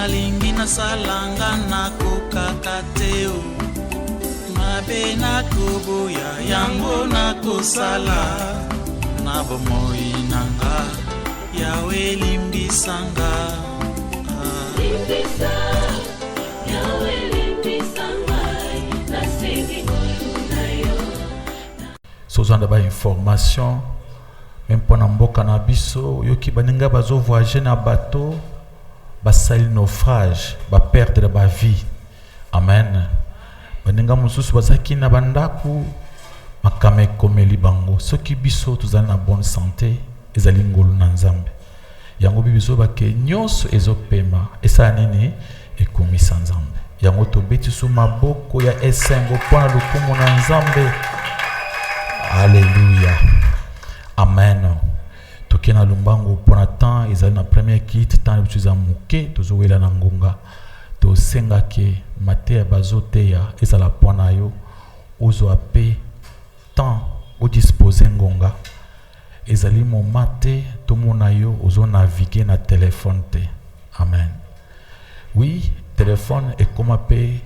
nalingi nasalanga nakokaka te o mabe nakoboya yango nakosala na bomoi nanga yawe limbisanga limbisa yawe limbisanga nasengi ngolu na yo sozanda ba information même pendant mboka na biso yoki baninga bazo voyager na bateau basali naufrage ba perdre ba vie amen baninga mususu bazaki na bandaku makame komeli bango soki biso tozali na bonne santé ezali ngolu na nzambe yango bibiso bake nyonso ezopema esa nini ekomisa nzambe yango tobeti su maboko ya esengo mpona lokumu na nzambe Alléluia. Amen. Tokena lumbango mpona temps ezali na premier kit temps biso muke tozowela na ngonga tosenga ke mateya bazoteya ezala mpona yo ozwa pe temps odisposer ngonga ezali moment te tomona yo ozo naviguer na téléphone te amen. Oui, téléphone ekoma pe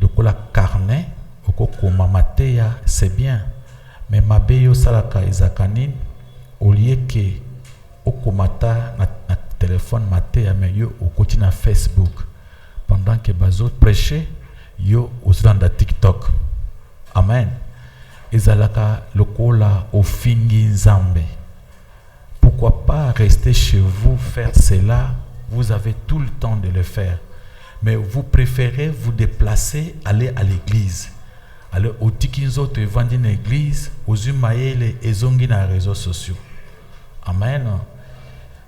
lokola carnet okokoma mateya c'est bien mais mabe yo salaka ezaka nini olie ke okomata na téléphone mateya mais yo okoti na Facebook pendant que bazo prêcher yo ozolanda TikTok amen. Ezalaka lokola ofingi nzambe. Pourquoi pas rester chez vous faire cela? Vous avez tout le temps de le faire. Mais vous préférez vous déplacer, aller à l'église. Aller au tikinzo te vendre une église, aux humaïles et zongi na réseaux sociaux. Amen.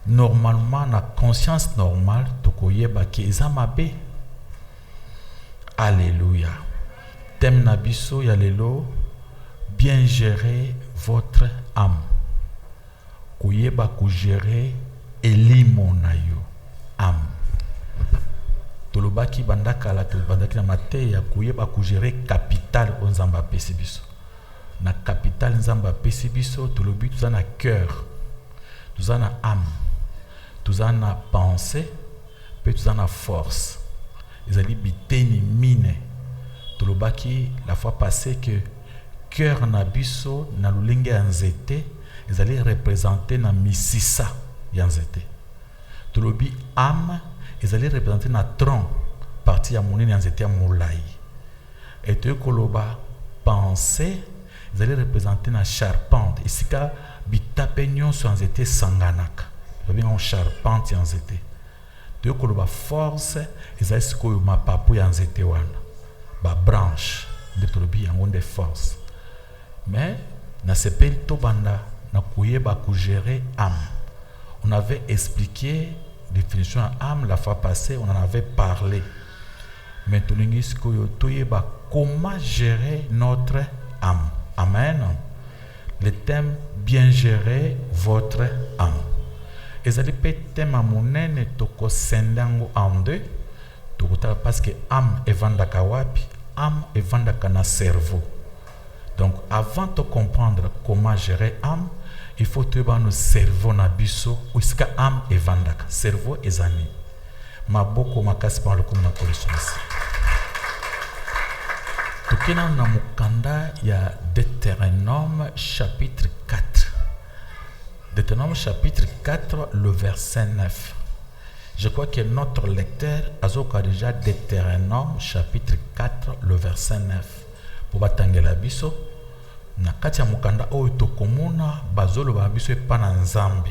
Normalement, na conscience normale, tokoyeba ki ezamabe. Alléluia. Thème nabiso ya lelo. Bien gérer votre âme. Koyeba ko gérer elimo na yo âme. Tolobaki bandaka la bandaki na mateya koyeba ko gérer capital onzamba pesibiso. Na capital nzamba pesibiso tolobi tuzana cœur. Tuzana âme. Tuzana pensée, pe tuzana force. Ezali biteni mine. Tolobaki la fois passée que cœur na biso na lulenge ya nzete ezali représenter na misisa ya nzete. Tolobi âme ezali représenter na tronc partie ya monene ya nzete ya molai. Et koloba pensée ezali représenter na charpente isika bitape nyonso ya nzete sanganaka. Tolobi en charpente ya nzete. Koloba force ezali sikoyo mapapu ya nzete wana ba branche de tolobi yango de force. Mais na sepel tobanda na koyeba ko gérer âme. On avait expliqué définition âme la fois passée, on en avait parlé. Mais tolingis koyo toyeba comment gérer notre âme. Amen. Le thème bien gérer votre âme. Ezali pe thème monene toko sendango en deux. Tokota parce que âme evandaka wapi, âme evandaka na cerveau. Donc, avant de comprendre comment gérer âme, il faut trouver nos cerveau na biso, ou ce que âme est vandaka. Cerveau est ami. Ma boko makasi par le comme na connaissance. Tukina na mukanda ya Deutéronome chapitre 4. Deutéronome chapitre 4, le verset 9. Je crois que notre lecteur a déjà Deutéronome chapitre 4, le verset 9. Pour batangela biso na kati ya mukanda oyo tokomona bazolo ba biso epa na nzambe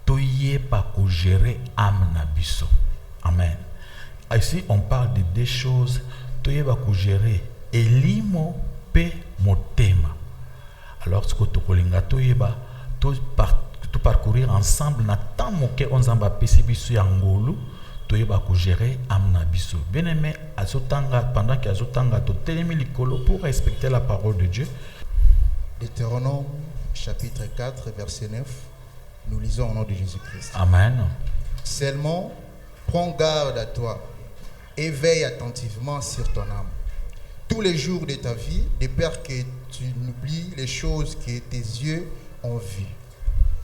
toyeba ko gérer âme na biso. Amen. Ici on parle de deux choses. Toyeba ko gérer elimo pe motema. Alors ce que tokolinga toyeba to parcourir ensemble na temps moke onzamba pesi biso ya ngolu toyeba ko gérer âme na biso. Bien-aimé, azotanga pendant que azotanga to telemi likolo pour respecter la parole de Dieu. Deutéronome chapitre 4 verset 9. Nous lisons au nom de Jésus-Christ. Amen. Seulement prends garde à toi et veille attentivement sur ton âme tous les jours de ta vie, de peur que tu n'oublies les choses que tes yeux ont vues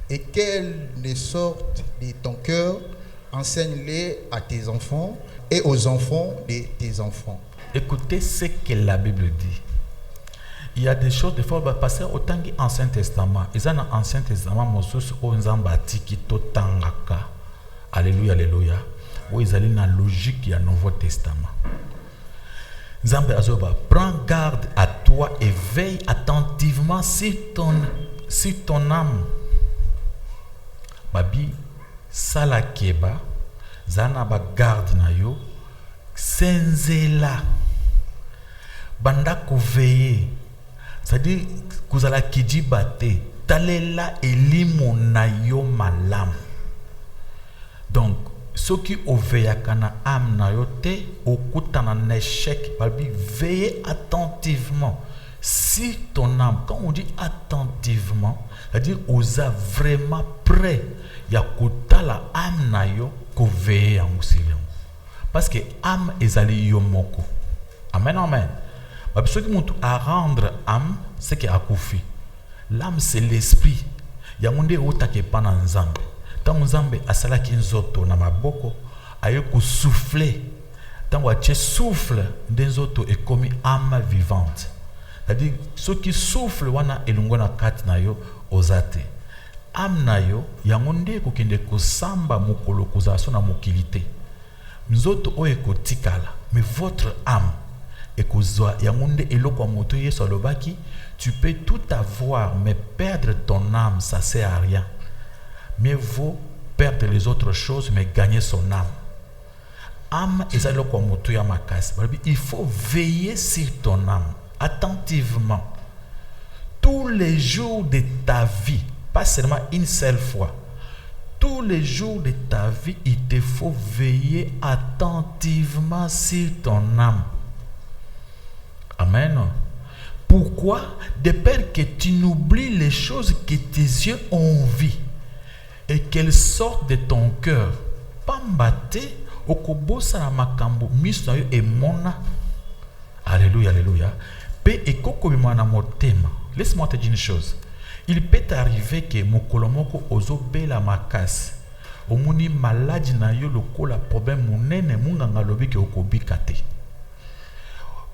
et qu'elles ne sortent de ton cœur enseigne-les à tes enfants et aux enfants de tes enfants. Écoutez ce que la Bible dit. Il y a des choses, des fois, passer autant que l'Ancien Testament. Ils ont l'Ancien Testament, Moses, Onzamba, Tiki, Totangaka. Alléluia, alléluia. Où ils allaient dans la logique du Nouveau Testament. Zambé Azoba, prends garde à toi et veille attentivement sur ton âme. Babi, salakeba, zana ba garde na yo, senzela, banda ko veiller. C'est-à-dire que vous allez kidjibate, talela elimu na yo malam. Donc, ceux qui veillent na âme na yo te, okuta na échec, babi veillez attentivement. Si ton âme, quand on dit attentivement, c'est-à-dire osa vraiment prêt, ya kuta la âme na yo ko veiller en musilion. Parce que âme ezali yo moko. Amen, amen. Ce qui montre à rendre âme, c'est qu'il y a koufi. L'âme, c'est l'esprit. Il y a un monde qui est pas dans Nzambe. Tant Nzambe a sala ki nzoto na maboko, ayo ko souffler. Tant que souffle, nzoto est comme âme vivante. C'est-à-dire ceux qui soufflent wana elungona kat na yo ozate. Âme na yo ya monde ko kende ko samba mukolo kuzaso na mokilité. Nzoto o ekotikala, mais votre âme tu peux tout avoir, mais perdre ton âme, ça ne sert à rien. Mieux vaut perdre les autres choses, mais gagner son âme. Âme, il faut veiller sur ton âme, attentivement, tous les jours de ta vie, pas seulement une seule fois. Tous les jours de ta vie, il te faut veiller attentivement sur ton âme. Amen. Pourquoi? De peur que tu n'oublies les choses que tes yeux ont vues et qu'elles sortent de ton cœur. Pambate, okobosa na makambo miso et mona. Alléluia, alléluia. Pe ekokobima na motema. Laisse-moi te dire une chose. Il peut arriver que mokolomoko ozobe la makasi. Omuni maladie na yo lokola problème munene munganga lobi ke okobikate.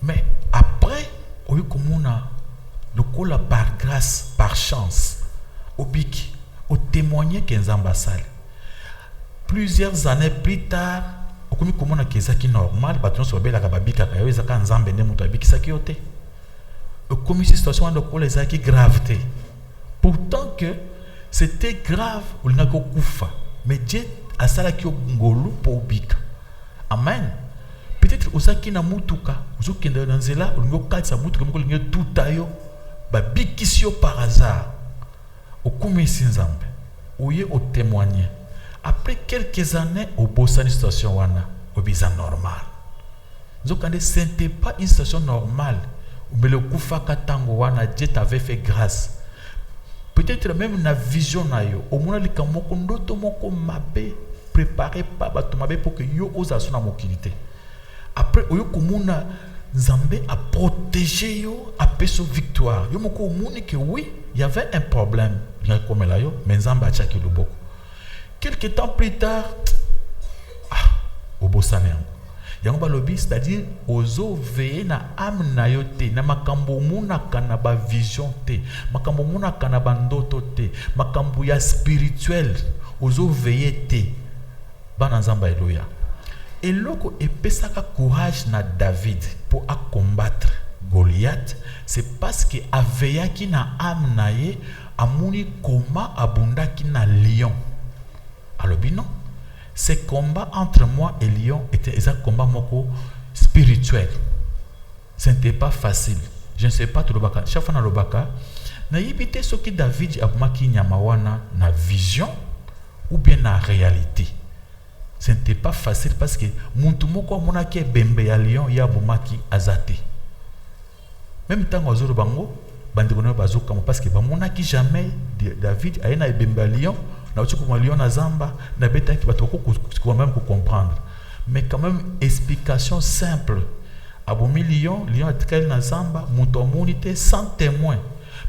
Mais après, au le par grâce, par chance, au bic, au témoigner qu'un ambassade. Plusieurs années plus tard, au commis comment qui normal, patron sur belle la babika, ils ont un zambé de mutabi qui s'acquittait. Au commis situation de quoi les acquis gravité. Pourtant que c'était grave, ou n'a qu'au koufa, mais Dieu a ça qui au ngolu pour bika. Amen. Peut-être osaki na mutuka ozokende na nzela olingo katisa mutuka moko lingo tutayo ba bikisio par hasard okumisi Nzambe oye o témoigner après quelques années au bosani situation wana obiza normal nzokande ce n'était pas une situation normale mais le kufaka tango wana Dieu t'avait fait grâce peut-être même na vision na yo omona likamoko ndoto moko mabe préparé pas bato mabe pour que yo ozaso na mokilité. Après, Nzambe a protégé yo, a fait sa victoire. Yo moko omoni que oui, il y avait un problème. Mais Nzambe a tchaki le boko. Quelques temps plus tard, au bosane yango. Yango balobi, c'est-à-dire, ozo veiller na âme na yo te, na makambo muna kana ba vision te, makambo muna kana ba ndoto te, makambo ya spirituel, ozo veiller te. Bana Nzambe alléluia. Et loko epesaka courage na David pour combattre Goliath, c'est parce que aveyaki na âme na ye amuni koma abundaki na lion. Alors non, ces combats entre moi et lion étaient un combat moko spirituel. Ce n'était pas facile. Je ne sais pas tout le baka. Chaque fois na lobaka, na yibite soki David abumaki nyamawana na vision ou bien na réalité. Ce n'était pas facile parce que muntu moko monaki bembe ya lion ya bomaki azate. Même temps ozoro bango bandikono bazoka parce que ba monaki jamais David ayena bembe ya lion na otuko ma lion na zamba na betaki batoko ko même comprendre. Mais quand même explication simple. Abomi lion atkal na zamba muntu monité sans témoin.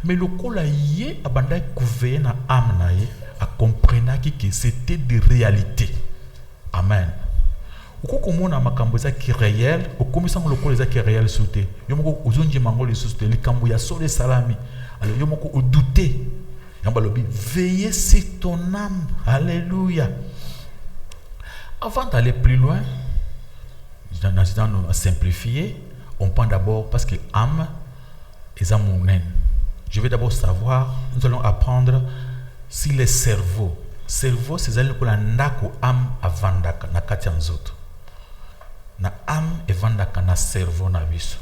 Mais le kola yé abanda couvert na âme na ye a comprenaki que c'était de réalité. Amen. Ukokomona makambo za ki réel, okomisa ngoloko za ki réel sauté. Yomoko ozonji mangolo sauté likambo ya sole salami. Alors yomoko o douter. Yambalobi veillez sur ton âme. Alléluia. Avant d'aller plus loin, dans simplifier, on prend d'abord parce que âme est amoureux. Je vais d'abord savoir, nous allons apprendre si le cerveau. Cerveau, c'est celle que la âme avandaka na kati nzoto. Na âme evandaka na cerveau na biso.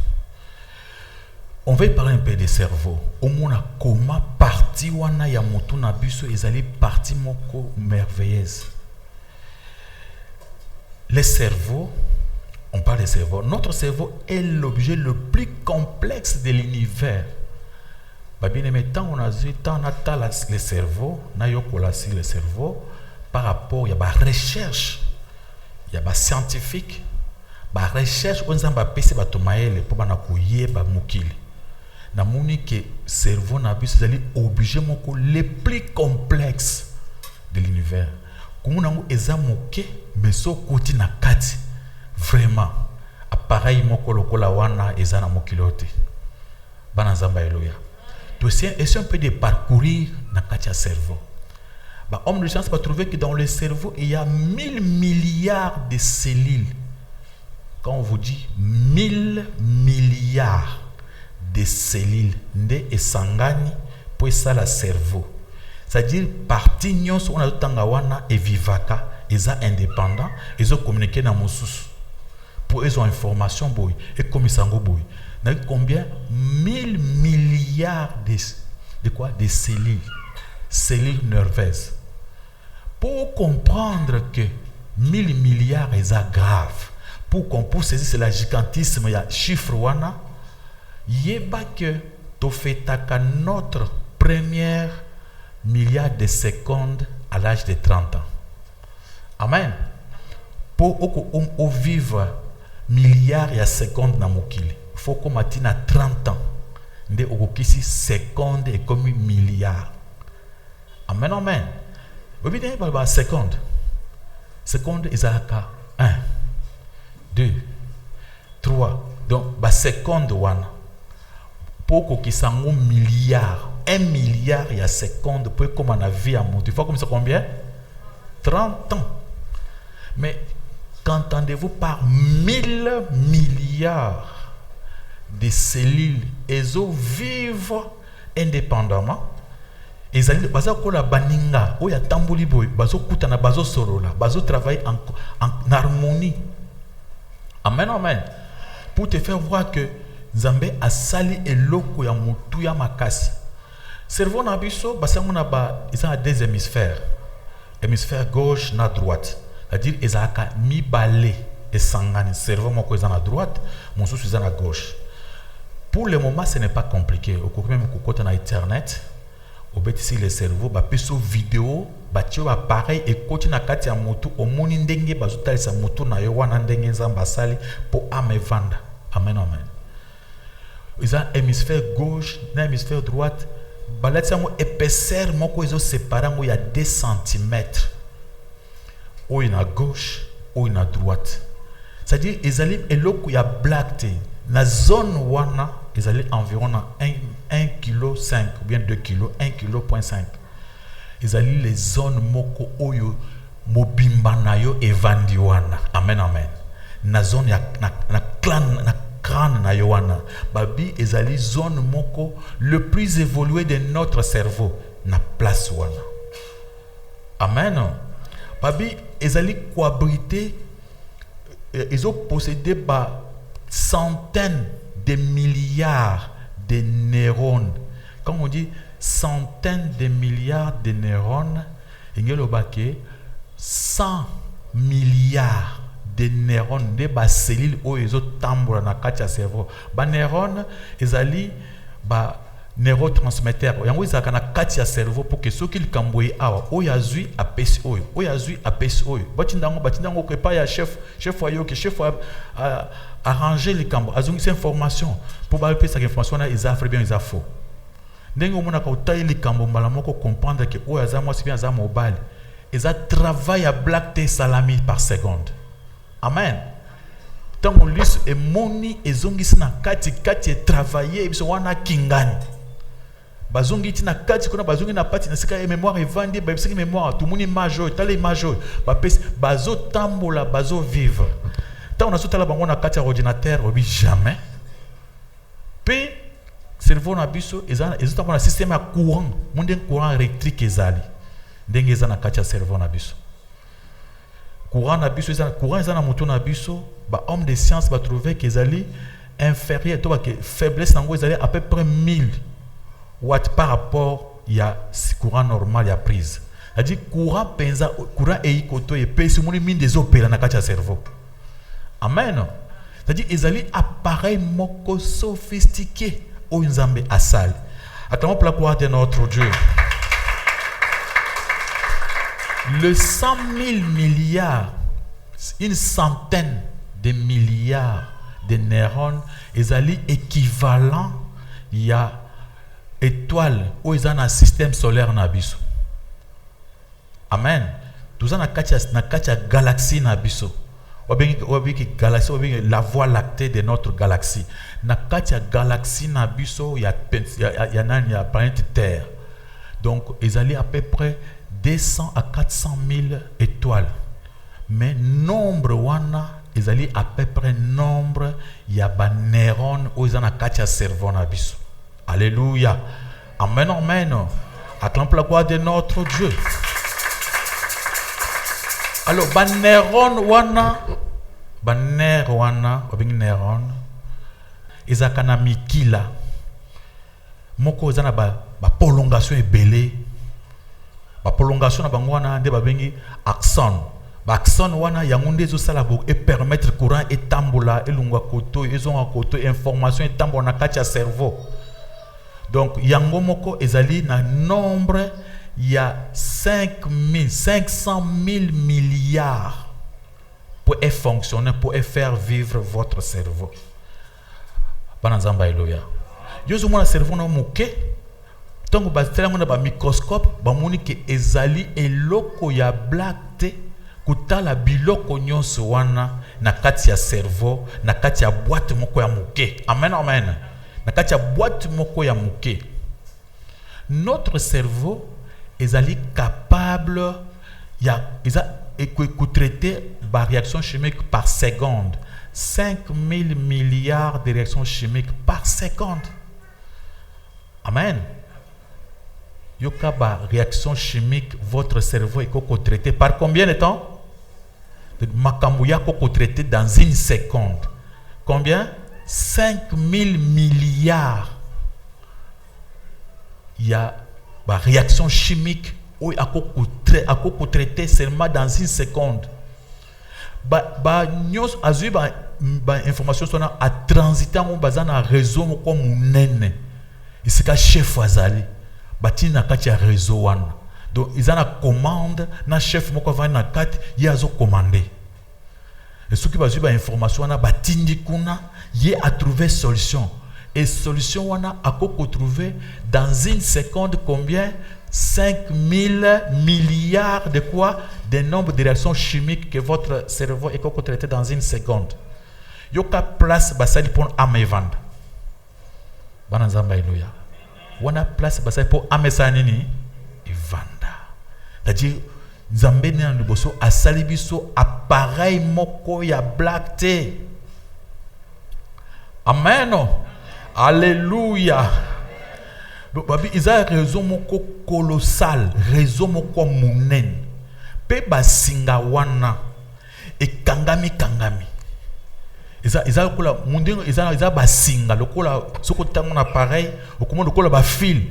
On va parler un peu de cerveau. Au moins comment partie wana ya mutu na biso ezali partie moko merveilleuse. Le cerveau, on parle de cerveau. Notre cerveau est l'objet le plus complexe de l'univers. Bien aimé, tant on a le cerveau, le cerveau par rapport, il y a des recherches, il y a des scientifiques, des recherches, on a des PC pour que mukili. Na moni que cerveau na biso c'est l'objet le plus complexe de l'univers. Comme on a ezamoke mais so koti na kati vraiment appareil moko lokola wana ezana mokilote. Bana zamba eloya. Essayons un peu de parcourir dans le cerveau. Homme de science va trouver que dans le cerveau, il y a 1000 milliards de cellules. Quand on vous dit 1000 milliards de cellules, nde et sangani, pour ça le cerveau. C'est-à-dire, partie nyon, on a tangawana et vivaka, ils sont indépendants, ils ont communiqué dans mon sous. Pour ils ont information, boy, et comme ils sont boy. Combien 1000 milliards de quoi? De cellules. Cellules nerveuses. Pour comprendre que 1000 milliards est grave, pour saisir c'est la gigantisme, il y a chiffre wana, yeba que tu fais notre première milliard de secondes à l'âge de 30 ans. Amen. Pour vivre milliards et secondes dans mokili. Il faut qu'on atteigne à 30 ans. Nde okokisi seconde et comme milliard. Amen, amen. Vous voyez, seconde. Seconde, ils ont 1, 2, 3. Donc, seconde, one. Pour qu'on ait un milliard. 1 milliard il y a seconde pour comme on a vie à monter. Il faut comme ça combien? 30 ans. Mais qu'entendez-vous par 1000 milliards de cellules, elles vivent indépendamment. Ils allaient bazo kola baninga, oya tamboli boy, bazo kutana bazo sorola, bazo travailler en harmonie. Amen, amen. Pour te faire voir que Nzambe a sali eloko ya mutu ya makasi. Cerveau na biso, basangona ba, ils ont deux hémisphères. Hémisphère gauche na droite. C'est-à-dire ils ont mi balé et sangani. Cerveau moko ils ont à droite, mon sous ils ont à gauche. Pour le moment, ce n'est pas compliqué. Au cours même côté na internet, au bêtisi le cerveau, ba peso vidéo, ba tio appareil et côté na kati ya moto, au moni ndenge bazotali sa moto na yo wana ndenge nzamba sali pour ame vanda. Amen, amen. Ils ont hémisphère gauche, na hémisphère droite, balati yango épaisseur moko ils ont séparé il y a 2 cm. Ou na gauche, ou na droite. C'est-à-dire ils allaient eloko ya black. La zone wana, ils allaient environ 1,5 kg ou bien 2 kg, 1,5 kg. Ils allaient les zones moko oyo mobimba na yo evandi wana. Amen, amen. Na zone ya na crâne na yo wana. Babi, ils allaient zone moko le plus évolué de notre cerveau na place wana. Amen. Babi, ils allaient cohabiter, ils ont possédé centaines de milliards de neurones. Quand on dit centaines de milliards de neurones, il y a 100 milliards de neurones, de cellules où ils ont tambour dans le cerveau. Les neurones, ils allaient neurotransmetteurs. Il y a un cerveau pour que ceux qui le camboyent oyazui apesi oyo, oyazui apesi oyo. Batindango que pas ya chef foyer que chef arranger les cambo, azungi cette information pour balper cette information là ils affrent bien ils affrent. Ndenge omona ka otayi les cambo mbala moko comprendre que oyaza moi c'est bien za mobile ils travaillent à black salami par seconde. Amen. Tant on lit et moni et zongisi na kati travailler biso wana kingani. Bazongi tina kati kuna bazongi na pati na sika mémoire evandi ba bisiki mémoire tout moni major tale major ba pesi bazo tambola bazo vivre. Tant on a sotala bango na kati ordinateur obi jamais. Pe cerveau na biso ezana ezota na système ya courant, monde courant électrique ezali. Ndenge ezana kati ya cerveau na biso. Courant na biso ezana courant ezana moto na biso ba homme de science va trouver que ezali inférieur to ba que faiblesse nango ezali à peu près 1000 watts par rapport ya courant normal ya prise. C'est-à-dire courant penza courant eikoto et pesi moni mine des opéra na kati ya cerveau. Amen. C'est-à-dire ezali appareil moko sophistiqué au nzambe asali. Acclamons pour la gloire de notre Dieu. Le 100 000 milliards, une centaine de milliards de neurones, ezali équivalent ya étoile ou ils ont un système solaire na biso. Amen. Tout ça na katia galaxie na biso. Wabiki galaxie, wabiki la voie lactée de notre galaxie. Na katia galaxie na biso ya planète Terre. Donc ils allaient à peu près 200 à 400 000 étoiles. Mais nombre wana ils allaient à peu près nombre ya ba neurones ou ils ont na katia cerveau na biso. Alléluia. Amen, amen. Acclame la gloire de notre Dieu. Alors, ban neuron wana, obing neuron, ezakana mikila. Moko ezana ba prolongation ebele. Ba prolongation na bango wana nde babengi axone. Ba axone wana yango nde zo sala bo et permettre courant etambola elungwa koto ezonga koto information etambola na kati ya cerveau. Donc yango moko ezali na nombre il y a 500 000 milliards pour fonctionner, pour faire vivre votre cerveau. Banazamba Eloya. Yo zo mona cerveau na moke. Tango ba tela ngona ba microscope ba moni ke ezali eloko ya black te kutala biloko nyonso wana na kati ya cerveau, na kati ya boîte moko ya moke. Amen, amen. Na kati ya boîte moko ya moke. Notre cerveau est capable de traiter par réaction chimique par seconde. 5000 milliards de réactions chimiques par seconde. Amen. Yoka ba réaction chimique, votre cerveau est traité par combien de temps? Makamouya koko traité dans une seconde. Combien? 5000 milliards. Il y a une réaction chimique où il y a traité seulement dans une seconde. Nous avons une information sur a transité en un réseau comme un ici que chef Azali. Bati na kati ya réseau wana. Donc ils ont la commande na chef moko va na kati yazo commander. Et ceux qui va suivre information wana batindi kuna yé a trouvé solution. Et solution wana a trouvé dans une seconde combien? 5000 milliards de quoi? De nombre de réactions chimiques que votre cerveau est traité dans une seconde. Yoka place basali pour amevand. Banazamba Eloya. Wana place basali pour amesanini evanda. C'est-à-dire Nzambe ne liboso asali biso appareil moko ya black te. Amen. Alléluia. Babi isa réseau moko colossal, réseau moko munen. Pe basinga wana e kangami. Isa kola mundingo isa basinga lokola soko tango na pareil, okomo lokola ba fil.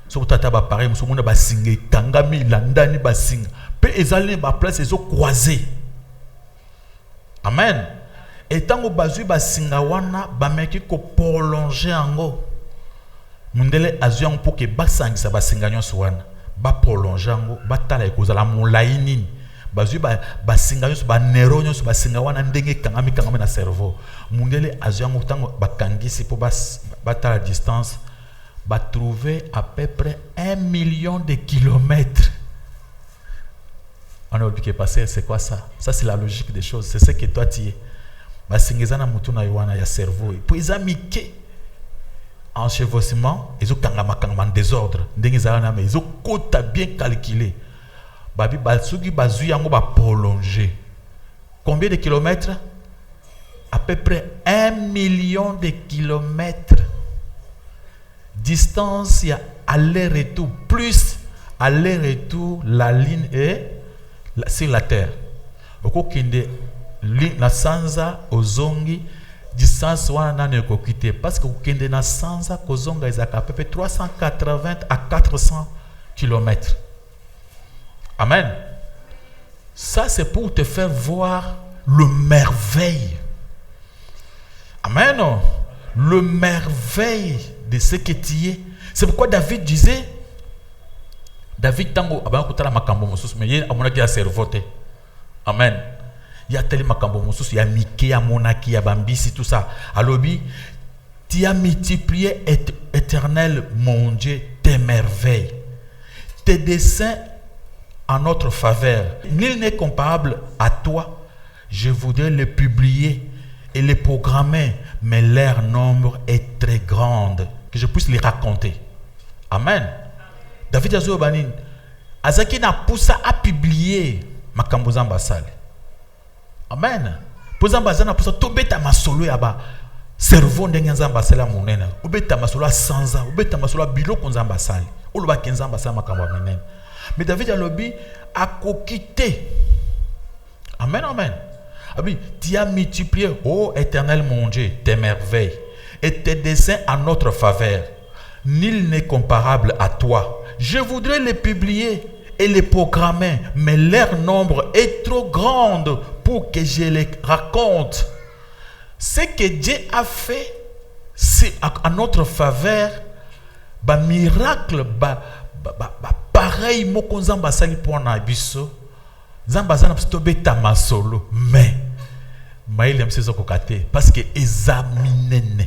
Soko tata ba pareil, muso mona basinga kangami landani basinga. Pe ezali ba place ezo croiser. Amen. Et tango bazui basinga wana bameki ko prolonger ango. Mundele azion pour que basangisa basinga nyonso wana ba prolonger ango batala ekozala molai nini bazui basinga nyonso ba neuro nyonso basinga wana ndenge kangami na cerveau. Mundele azion tango bakangisi pour batala distance ba trouver à peu près 1 million de kilomètres c'est quoi ça? Ça, c'est la logique des choses. C'est ce que toi, tu es. Basingezana mutuna yowana ya cerveau. Puis ils ont mis enchevauchement, ils ont kangama désordre. Ils ont quota bien calculé. Babi balsugi bazu yango ba prolonger. Combien de kilomètres? À peu près 1 million de kilomètres. Distance, il y a aller-retour. Plus aller-retour, la ligne est sur la terre. Au kinde la sanza ozongi distance wana na ko quitter parce que kinde na sanza kozonga ezaka à peu près 380 à 400 km. Amen. Ça c'est pour te faire voir le merveille. Amen. Le merveille de ce que tu es. C'est pourquoi David disait, David tango abana kutala makambo mosusu mais yé amonaki ya cerveau te. Amen. Il y a tellement makambo mosusu ya mike ya monaki ya bambisi tout ça. Alobi tu as multiplié éternel mon Dieu tes merveilles. Tes desseins en notre faveur. Nul n'est comparable à toi. Je voudrais les publier et les programmer, mais leur nombre est très grand, que je puisse les raconter. Amen. David Azobanin, Azaki n'a poussé à publier Makambozan Basale. Amen. Pozambazan a poussé à tobeta masolo yaba cerveau ndengenzan basala monena. Obeta masolo sanza, obeta masolo bilo konzan basale. Oloba kenzan basala makambo menene. Mais David Alobi a coquité. Amen, amen. Tu as multiplié, ô éternel mon Dieu, tes merveilles et tes desseins en notre faveur. Nul n'est comparable à toi. Je voudrais les publier et les programmer, mais leur nombre est trop grand pour que je les raconte. Ce que Dieu a fait, c'est en notre faveur, miracle, pareil, mokonzamba sali pour nabiso. Zambazana pstobeta masolo, mais maïlem sezo kokate parce que examinene.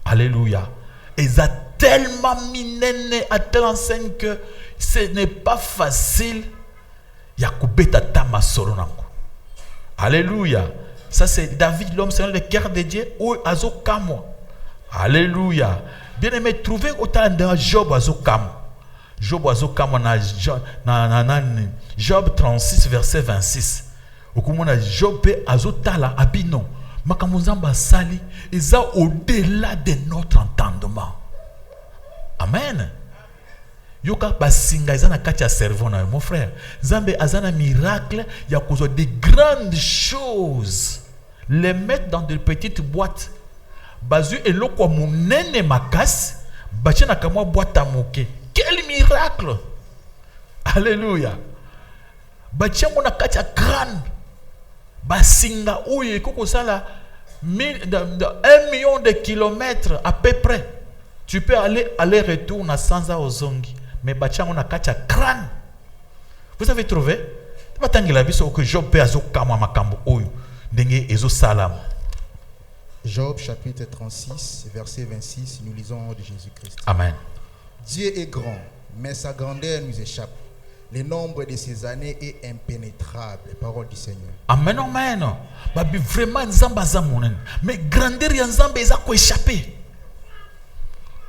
Alléluia. Eza tellement minene à telle enseigne que ce n'est pas facile. Yakubeta tamasolo nango. Alléluia. Ça c'est David, l'homme selon le cœur de Dieu, ou azokamo. Alléluia. Bien aimé, trouvez autant de Job azokamo. Job azokamo na Job 36 verset 26. Okumona Job azotala abino. Makamuzamba sali eza au-delà de notre entendement. Amen. Yoka basinga eza na kati ya cerveau na mon frère. Zambe azana miracle ya kozo de grandes choses. Les mettre dans de petites boîtes. Bazu eloko munene makasi bachena kamwa boîte à moke. Quel miracle! Alléluia! Bachango na kati ya crâne. Basinga ouye koko sala 1 million de kilomètres à peu près. Tu peux aller-retour na sanza ozongi. Mais bachango na kati ya crâne. Vous avez trouvé? Batangela biso que Job pe azokama makambo oyo ndenge ezo salam. Job chapitre 36 verset 26, nous lisons de Jésus-Christ. Amen. Dieu est grand, mais sa grandeur nous échappe. Le nombre de ses années est impénétrable. Parole du Seigneur. Amen, amen. Babi vraiment nzamba zamonen. Mais grandeur ya nzamba eza ko échapper.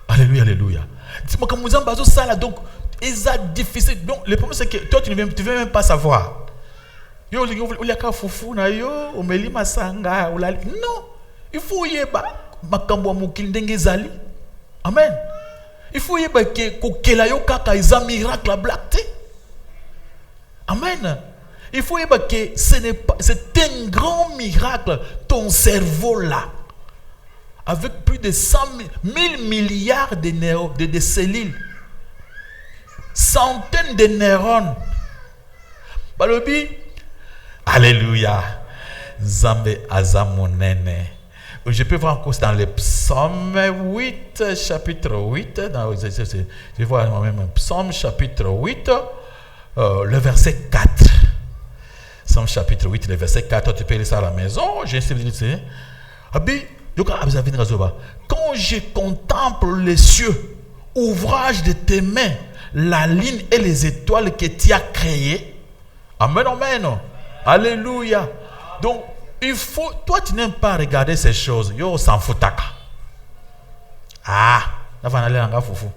Alléluia, alléluia. Dis-moi comme nzamba zo sala donc eza difficile. Donc le problème c'est que toi tu ne veux même pas savoir. Yo uliaka fufu na yo, omeli masanga, ulali. Non. Il faut yeba makambo mokili ndenge zali. Amen. Il faut yeba que kokela yo kaka eza miracle black. Amen. Il faut yeba que c'est un grand miracle ton cerveau là avec plus de 100 000 milliards de cellules, centaines de neurones. Balobi alléluia. Zambe azamonene. Je peux voir encore dans le psaume 8, chapitre 8. Je vois moi-même psaume chapitre 8, le verset 4. Psaume chapitre 8, le verset 4. Tu peux lire ça à la maison. Quand je contemple les cieux, ouvrage de tes mains, la lune et les étoiles que tu as créées. Amen, amen. Alléluia. Donc, il faut, toi tu n'aimes pas regarder ces choses. Yo, s'en foutaka. Ah, na va aller en foufou.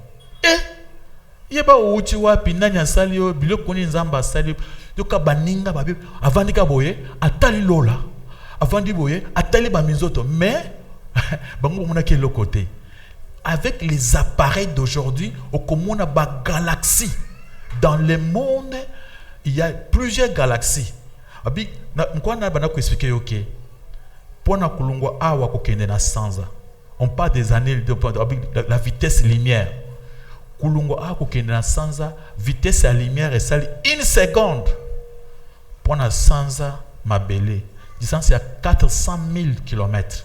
Yeba uchi wapi nani asali yo biloko ni nzamba asali yo ka baninga babi avandi ka boye atali lola avandi boye atali ba mizoto mais bango mona ke côté avec les appareils d'aujourd'hui au komona ba galaxie dans le monde il y a plusieurs galaxies abi kwa na bana ko expliquer OK pona kulungwa awa ko kende na sanza on parle des années de la vitesse lumière. Kulungo a kokende na sanza vitesse à lumière et sali 1 seconde pour na sanza mabele distance à 400 000 km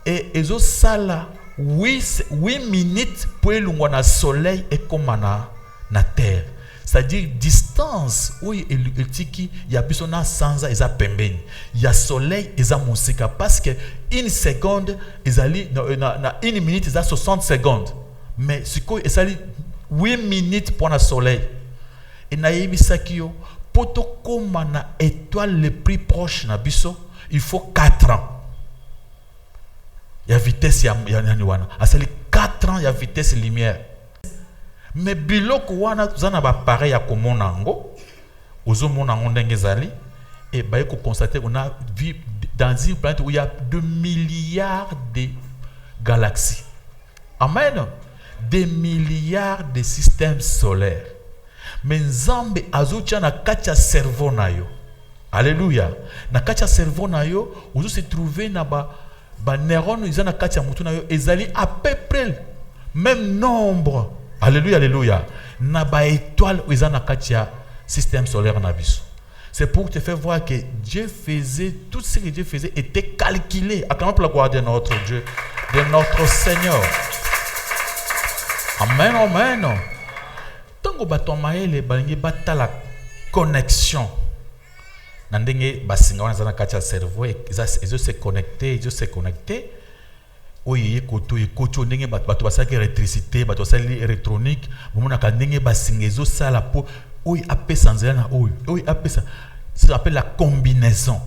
et ezo sala 8 minutes pour lungo na soleil et comme na terre, c'est-à-dire distance où il tiki ya biso na sanza eza pembeni ya soleil eza musika parce que 1 seconde ezali na 1 minute eza 60 secondes. Mais ce qui est 8 minutes pour le soleil. Et naïbi sakio, pour comme na étoile le plus proche na biso, il faut 4 ans. Il y a vitesse ya niwana. Asali 4 ans il y a vitesse lumière. Mais biloko wana zana ba pareil ya komonango, ozo monango ndenge zali et ba ko constater qu'on a vu dans une planète où il y a 2 milliards de galaxies. Amen. Des milliards de systèmes solaires. Mais Nzambe azotia na kacha cerveau na yo. Alléluia. Na kacha cerveau na yo, ozo se trouver na ba neurones ils na kacha mutu na yo ezali à peu près même nombre. Alléluia, alléluia. Na ba étoile ils na kacha système solaire na biso. C'est pour te faire voir que Dieu faisait tout ce que Dieu faisait était calculé. Acclamons pour la gloire de notre Dieu, de notre Seigneur. Amen, amen. Tango batomaele balingi batala connexion. Nandenge basinga wana zana kacha cerveau ils se connecter, ils se connecter. Oye koto ndenge bato basaki électricité, bato basali électronique, bomona ka ndenge basinga ezo sala po oye apesa nzela na oye apesa. Ça s'appelle la combinaison.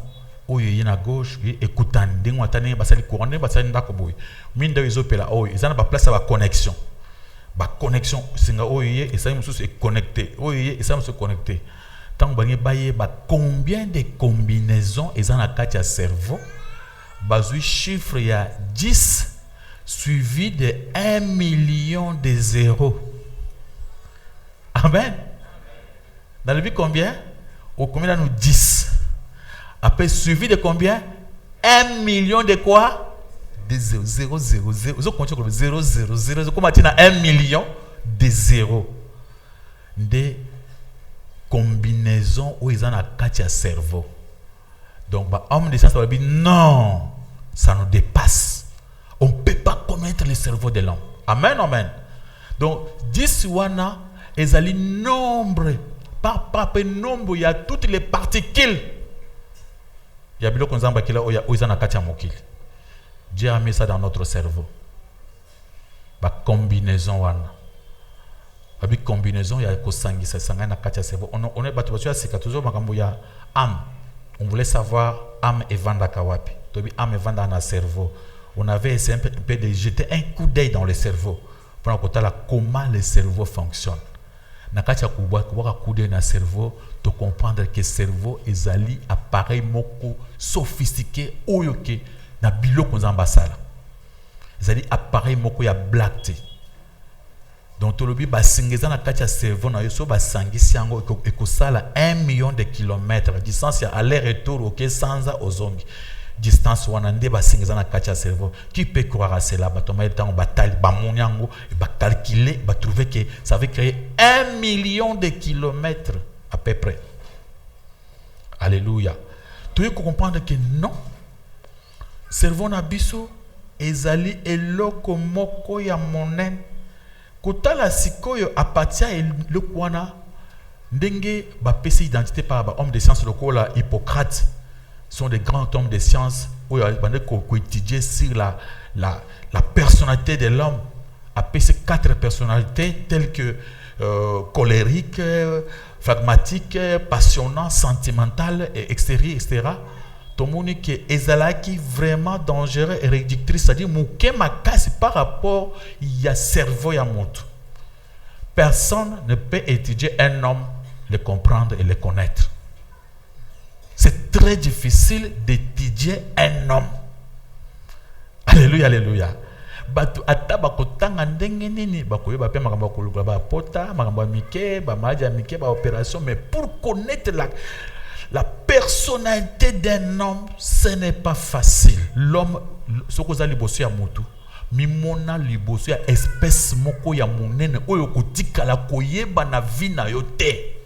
Oye na gauche écoutant ndenge watane basali courant ndenge basali ndako boy. Minda ezo pela oye, ils ana ba place ba connexion. Ba connexion singa oye et ça mususu se connecter oye et ça se connecter tant bangi baye ba combien de combinaisons ezana na kati ya cerveau bazui chiffre ya 10 suivi de 1 million de zéros. Amen. Dans le but combien au combien nous 10 après suivi de combien 1 million de quoi de 0, 0, 0, 0. Vous comptez comme 0, 0, 0. Comment tu as 1 million de 0. Des combinaisons où ils ont un quatre cerveau. Donc, homme de science va dire non, ça nous dépasse. On ne peut pas connaître le cerveau de l'homme. Amen, amen. Donc, 10 wana, ils ont nombre. Par nombre, il y a toutes les particules. Il y a beaucoup de gens qui ont un quatre mokil. Dieu a mis ça dans notre cerveau. La combinaison. La combinaison, il y a que sangi, c'est sangi na katia cerveau. On est battu, c'est toujours makambo ya âme. On voulait savoir âme et vanda kawapi. Tobi âme et vanda na cerveau. On avait essayé un peu de jeter un coup d'œil dans le cerveau pour voir comment le cerveau fonctionne. Na katia kuwa coup d'œil dans le cerveau, de comprendre que le cerveau est un appareil moko sophistiqué oyoke. Na biloko nzamba sala ezali appareil moko ya black. Donc tolobi basingeza na kati ya cerveau na yo so basangisi yango ekosala 1 million de kilomètres distance ya aller-retour OK sanza ozongi distance wana nde basingeza na kati ya cerveau. Qui peut croire à cela? Batoma etango batali bamoni yango et ba calculer ba trouver que ça va créer 1 million de kilomètres à peu près. Alléluia. Tu veux comprendre que non, cerveau na biso ezali eloko moko ya monene kotala sikoyo apatia eloko wana ndenge bapesi identité par ba homme de science lokola Hippocrate sont des grands hommes de science où bande ko étudier sur la personnalité de l'homme apesi 4 personnalités telles que colérique, phlegmatique, passionnant, sentimental, etc. Tout le monde qui est vraiment dangereux et réductrice, c'est-à-dire que par rapport à cerveau et à moto. Personne ne peut étudier un homme, le comprendre et le connaître. C'est très difficile d'étudier un homme. Alléluia, alléluia. Batu ata bakotanga ndenge nini bakoyeba pe makambo kolukula ba pota makambo mike ba maja mike ba opération, mais pour connaître la personnalité d'un homme, ce n'est pas facile. L'homme sokoza liboso ya mutu mimona liboso ya espèce moko ya monene oyo kotikala koyeba na vie na yo te.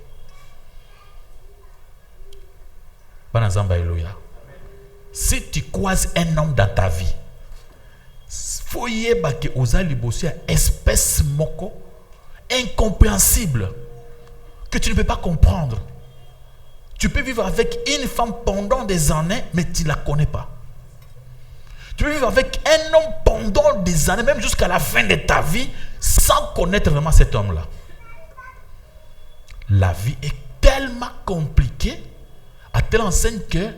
Bana zamba alléluia. Si tu croises un homme dans ta vie, faut yeba ke oza liboso ya espèce moko incompréhensible que tu ne peux pas comprendre. Tu peux vivre avec une femme pendant des années, mais tu ne la connais pas. Tu peux vivre avec un homme pendant des années, même jusqu'à la fin de ta vie, sans connaître vraiment cet homme-là. La vie est tellement compliquée, à telle enseigne que,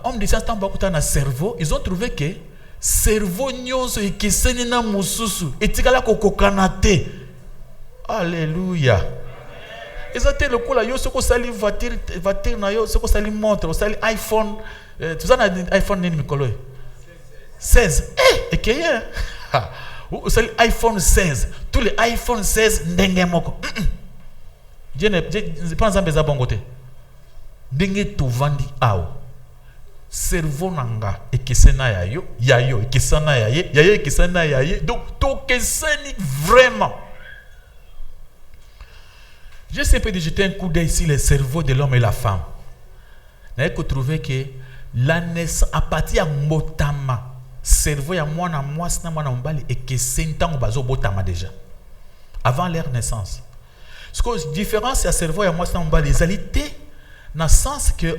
homme de science, dans le cerveau, ils ont trouvé que cerveau nyonso ekeseni na mususu etikala kokokanate. Alléluia. Ezate le kola yo soko sali voiture na yo soko sali montre sali iPhone tu ça na iPhone nini mikolo 16 ekeye sali iPhone 16 tous les iPhone 16 ndenge moko je pense ambeza bongote ndenge to vandi awo cerveau nanga ekesena yayo ekesana yayo ekesana yaye, donc to keseni vraiment. Je sais pas de jeter un coup d'œil sur le cerveau de l'homme et la femme. N'a que trouver que la naissance à partir de motama cerveau ya mwana mwasi na mwana mbali ekeseni tango bazo botama déjà avant leur naissance. Ce que différence ya cerveau ya mwasi na mbali ezalité na sens que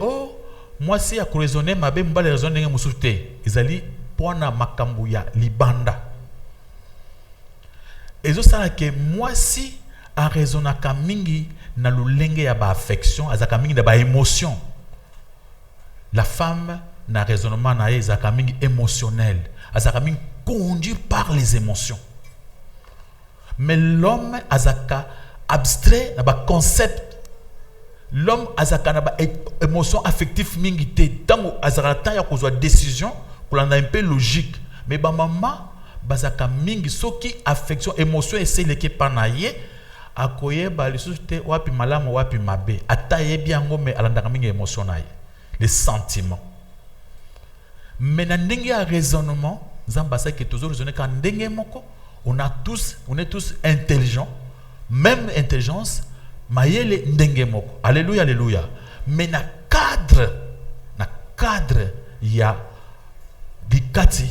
moi si a raisonner mabe mbale raisonner nge musute ezali pona makambu ya libanda ezo sala ke moi si a raisonnaka mingi na lulenge ya ba affection azaka mingi na ba émotion. La femme na raisonnement na ezaka mingi émotionnel azaka mingi conduit par les émotions, mais l'homme azaka abstrait na ba concept. L'homme azaka na ba émotion affective mingi te tango azaka ta ya kozwa décision pour un peu logique, mais ba maman bazaka mingi soki affection émotion essaie leke panaye akoye ba lisusu te wapi malamu wapi mabe ata yebi yango me alandaka mingi émotion na ye les sentiments. Mais na ndenge ya raisonnement nzamba sa ke toujours raisonner ka ndenge moko on est tous intelligents, même intelligence mayele ndenge moko. Alléluia, alléluia. Mais na cadre ya dikati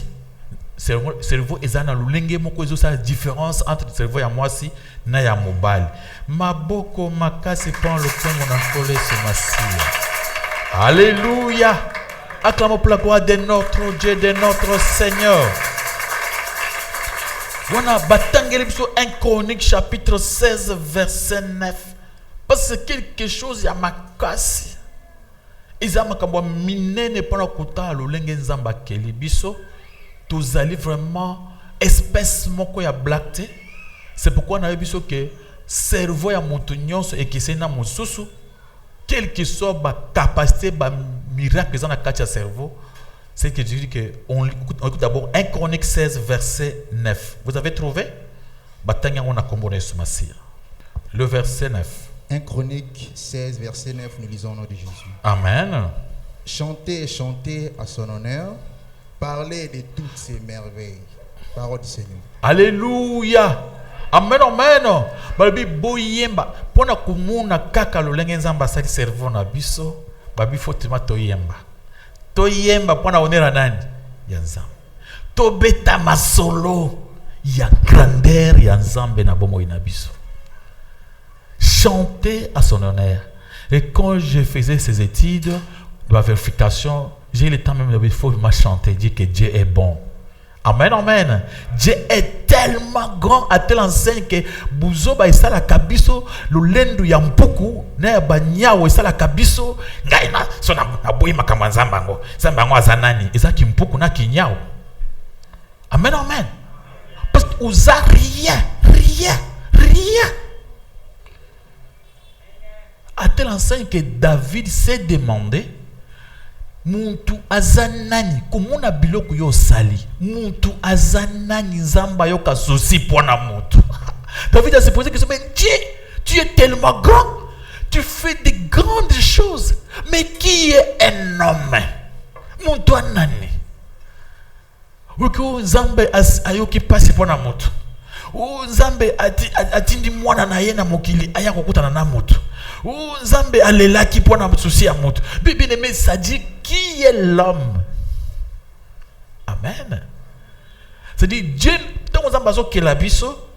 cerveau ezana lulenge moko ezo sa différence entre cerveau ya mwasi na ya mobali. Maboko makasi prend le temps mon encole ce masia. Alléluia. Acclamons pour la gloire de notre Dieu, de notre Seigneur. Voilà, batangeli biso 1 Chronique chapitre 16 verset 9. Parce que quelque chose ya makasi. Izama kambwa minene pona kuta lolenge nzamba keli biso. Tozali vraiment espèce moko ya black. C'est pourquoi na biso que cerveau ya mutu nyonso ekisena mususu, quel que soit ba capacité ba miracle dans la kati ya cerveau, c'est que je dis que on écoute d'abord 1 Chronique 16 verset 9. Vous avez trouvé? Batanga on a combiné ce masia. Le verset 9. 1 Chronique 16 verset 9, nous lisons au nom de Jésus. Amen. Chantez et chantez à son honneur, parlez de toutes ses merveilles. Parole du Seigneur. Alléluia. Amen, amen. Babi boyemba pona kumuna kaka lolenge nzamba sali cerveau na biso babi fotima toyemba pona onera nani ya nzambe tobeta masolo ya grandeur ya nzambe na bomo ina biso. Chanter à son honneur. Et quand je faisais ces études de la vérification, j'ai le temps même de il faut chanter, dire que Dieu est bon. Amen, amen. Dieu est tellement grand à telle enseigne que Bouzoba et Sala Kabiso, le lendu yampuku, ne banyawo et Sala Kabiso, ngaina, son aboui makamanzambango, zambango azanani, et ça qui mpuku na kinyao. Amen, amen. Parce que vous avez rien. À telle enseigne que David s'est demandé, muntu azanani komona biloko yo sali muntu azanani nzamba yo kasosi pona mutu. David a se posé question, mais Dieu, tu es tellement grand, tu fais de grandes choses, mais qui est un homme? Muntu anani uko nzambe ayoki pasi pona mutu, nzambe atindi mwana na ye na mokili aya kokutana na mutu, nzambe alelaki pona souci ya mutu. Bible aimé, ça dit qui est l'homme? Amen. C'est-à-dire Dieu, tant nzambe azo ke la biso,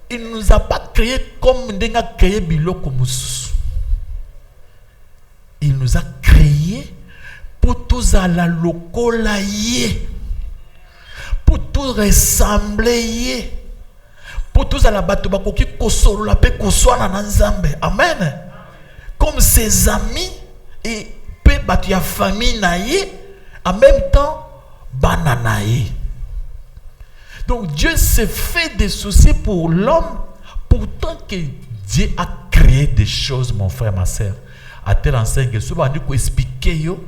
il nous a pas créé comme ndenga créé biloko mususu. Il nous a créé pour tous à la lokola ye, pour tous ressembler, pour tous à la bato bakoki kosolo la pe koswana na nzambe. Amen. Comme ses amis et pe batu ya famille na ye, en même temps banana ye. Donc Dieu s'est fait des soucis pour l'homme, pourtant que Dieu a créé des choses, mon frère, ma soeur. À tel enseigne que souvent on dit expliquer yo,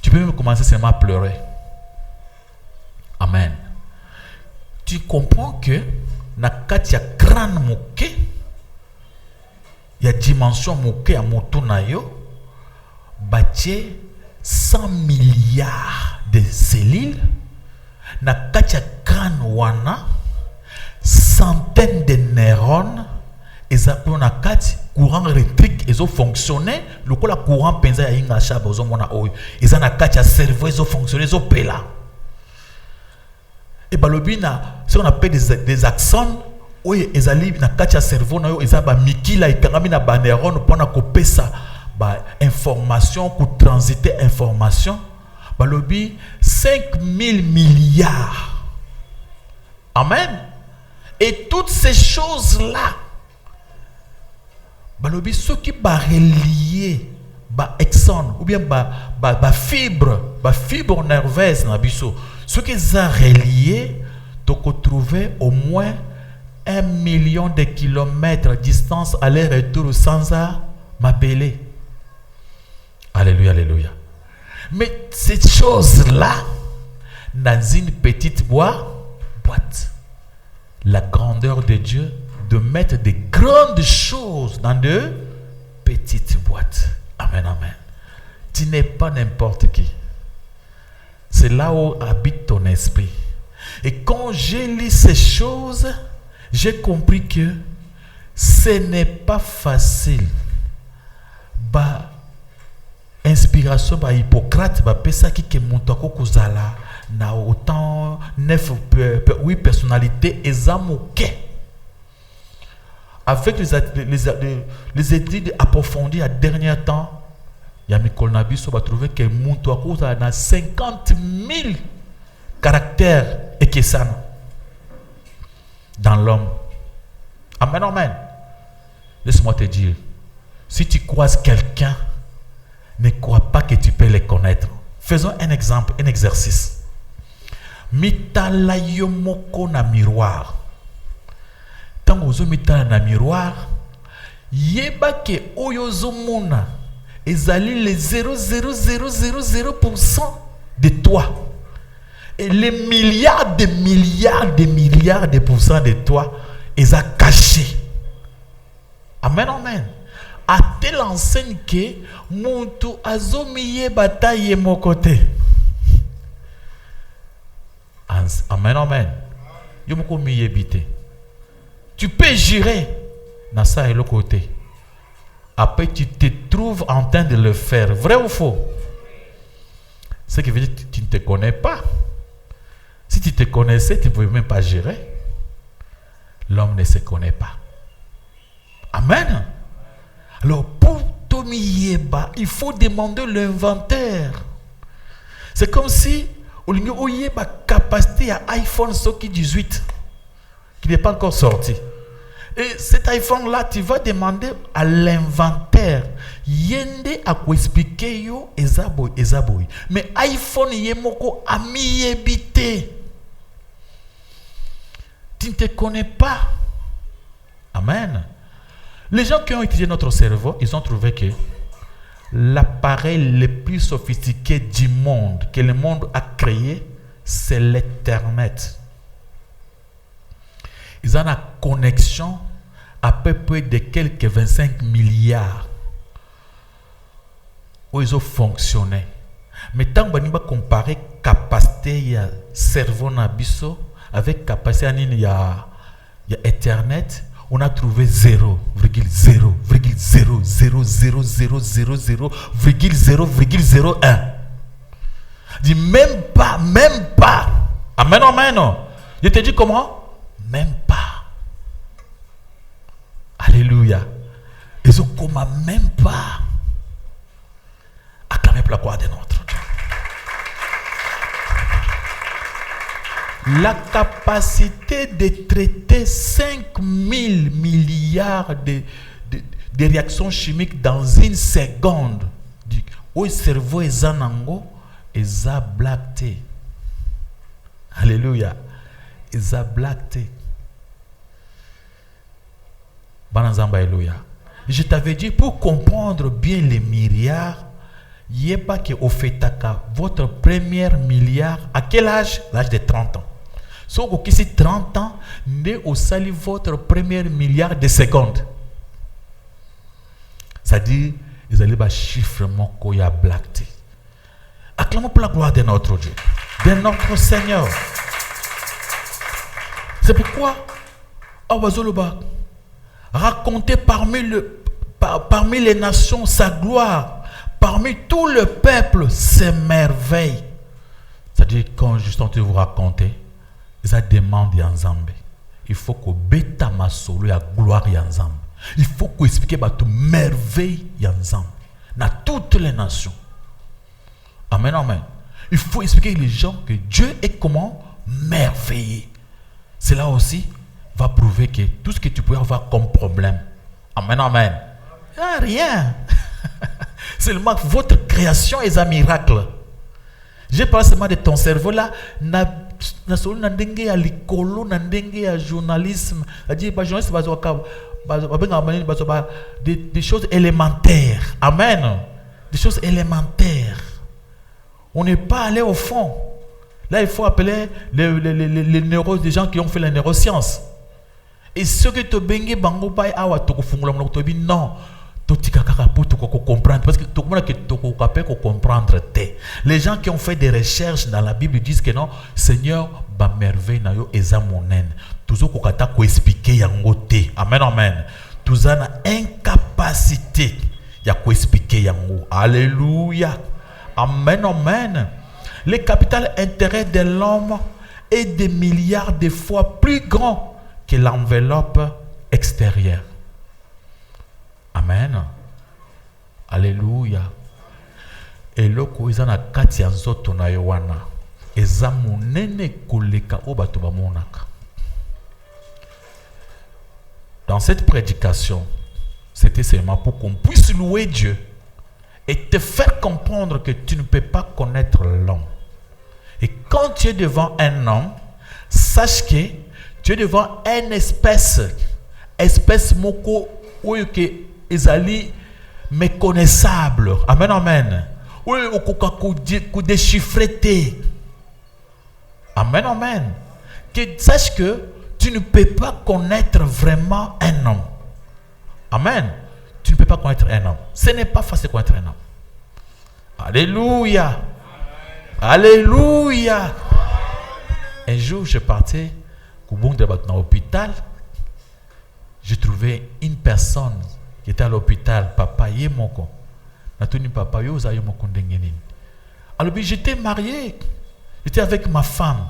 tu peux même commencer seulement à pleurer. Amen. Tu comprends que na kati ya crâne moke, il y a dimension moke ya moto na yo, batie 100 milliards de cellules, na kati ya crâne wana, centaines de neurones, et na kati courant électrique ils ont fonctionné, le courant penza ya inga shaba ozo mona oyo, ils na kati ya cerveau ils ont fonctionné, ils ont pela. Et balobina, ce qu'on appelle des axones, oui, ils allaient na katia cerveau na yo, ils ba mikila ikangami na ba neurone pour na kopesa ba information, pour transiter information. Balobi 5000 milliards. Amen. Et toutes ces choses là, balobi ceux qui ba relier ba axone ou bien ba fibre nerveuse na biso. Ce qui est relié, tu peux trouver au moins 1 million de kilomètres de distance aller-retour sans m'appeler. Alléluia, alléluia. Mais cette chose-là, dans une petite boîte, la grandeur de Dieu de mettre de grandes choses dans de petites boîtes. Amen, amen. Tu n'es pas n'importe qui. C'est là où habite ton esprit. Et quand j'ai lu ces choses, j'ai compris que ce n'est pas facile. Bah, inspiration, bah, Hippocrate, bah, pesa qui ke montako kozala na autant 8 personnalités ezamoke. Avec les études approfondies à dernier temps, Yamikol Nabiso va trouver que Moutouakou a 50 000 caractères et que ça dans l'homme. Amen, amen. Laisse-moi te dire, si tu croises quelqu'un, ne crois pas que tu peux le connaître. Faisons un exemple, un exercice. Mitalayomoko na miroir. Tant que mitala na miroir, yeba ke oyozomona. Ils allaient les 0,0000% de toi. Et les milliards de pourcents de toi, ils ont caché. Amen, amen. À telle enseigne que Muntu azomiye bataille mon côté. Amen, amen. Yomoko miye bité. Tu peux jurer dans ça et l'autre côté. Après, tu te trouves en train de le faire. Vrai ou faux? Ce qui veut dire que tu ne te connais pas. Si tu te connaissais, tu ne pouvais même pas gérer. L'homme ne se connaît pas. Amen. Alors, pour Tomi Yeba, il faut demander l'inventaire. C'est comme si, olingi oyeba capacité à iPhone Soki 18 qui n'est pas encore sorti. Et cet iPhone-là, tu vas demander à l'inventaire. Yende a quoi expliquer yo ezaboy. Mais iPhone yemoko ami ebité. Tu ne te connais pas. Amen. Les gens qui ont étudié notre cerveau, ils ont trouvé que l'appareil le plus sophistiqué du monde, que le monde a créé, c'est l'Internet. Ils ont une connexion à peu près de quelques 25 milliards où ils ont fonctionné. Mais tant que nous comparer capacité du cerveau nabiso avec capacité il y a Internet, on a trouvé 0,000000000,0,01. Dit même pas. Amen, amen. Je te dis comment? Même pas. Alléluia. Ils ont comme même pas. Acclamez pour la gloire de notre Dieu. La capacité de traiter 5000 milliards de réactions chimiques dans une seconde. Où le cerveau est zanango, est zablacté. Alléluia. Est zablacté. Je t'avais dit, pour comprendre bien les milliards, il n'y a pas que au fait votre premier milliard, à quel âge? L'âge de 30 ans. Si vous avez 30 ans, vous avez votre premier milliard de secondes. C'est-à-dire, vous allez avoir chiffrement qu'il y a blacté. Acclamons pour la gloire de notre Dieu, de notre Seigneur. C'est pourquoi, raconter parmi les nations sa gloire, parmi tout le peuple ses merveilles. C'est-à-dire, quand justement vous racontez, ça demande Yanzambe. Il faut que beta masolo ya gloire Yanzambe. Il faut qu'on explique tout merveille Yanzambe dans toutes les nations. Amen, amen. Il faut expliquer les gens que Dieu est comment merveilleux. Cela aussi va prouver que tout ce que tu peux avoir comme problème. Amen, amen. Rien. Seulement votre création est un miracle. Je parle seulement de ton cerveau là. Journalisme, des choses élémentaires. Amen. Des choses élémentaires. On n'est pas allé au fond. Là, il faut appeler les neuros des gens qui ont fait la neuroscience. Et ceux qui te bengé bango bay awa to kufungula mno to bi non. Comprendre parce que tout le monde qui peut comprendre. Les gens qui ont fait des recherches dans la Bible disent que non, Seigneur, ba merveille na yo eza monen. Toujours ko kata ko expliquer yango te. Amen, amen. Tous ana incapacité ya ko expliquer yango. Alléluia. Amen, amen. Le capital intérêt de l'homme est des milliards de fois plus grand que l'enveloppe extérieure. Amen. Alléluia. Et loko izana kati ya nzoto na yowana eza munene koleka o bato bamonaka. Dans cette prédication, c'était seulement pour qu'on puisse louer Dieu et te faire comprendre que tu ne peux pas connaître l'homme. Et quand tu es devant un homme, sache que tu es devant une espèce moko ou que ezali méconnaissable. Amen, amen. Ou ko déchiffrer. Amen, amen. Que sache que tu ne peux pas connaître vraiment un homme. Amen. Tu ne peux pas connaître un homme. Ce n'est pas facile de connaître un homme. Alléluia. Alléluia. Un jour, je partais dans l'hôpital. J'ai trouvé une personne qui était à l'hôpital. Papa, yemoko. Papa, yemoko ndengeni. Alors, j'étais marié. J'étais avec ma femme.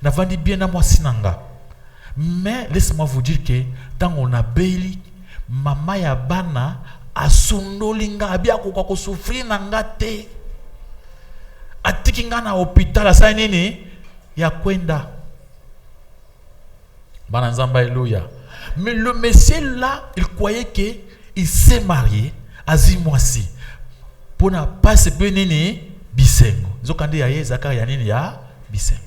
N'avandi bien à moi sinanga. Mais laissez-moi vous dire que dans on a béli, maman ya bana asundolinga abia ko souffrir nanga te. Ati atiki nga na hôpital asali nini ya kwenda bana nzamba alléluia. Mais le monsieur là il croyait que il s'est marié azi mwasi pona passe pe nini bisengo nzokande ya ye zakari ya nini ya bisengo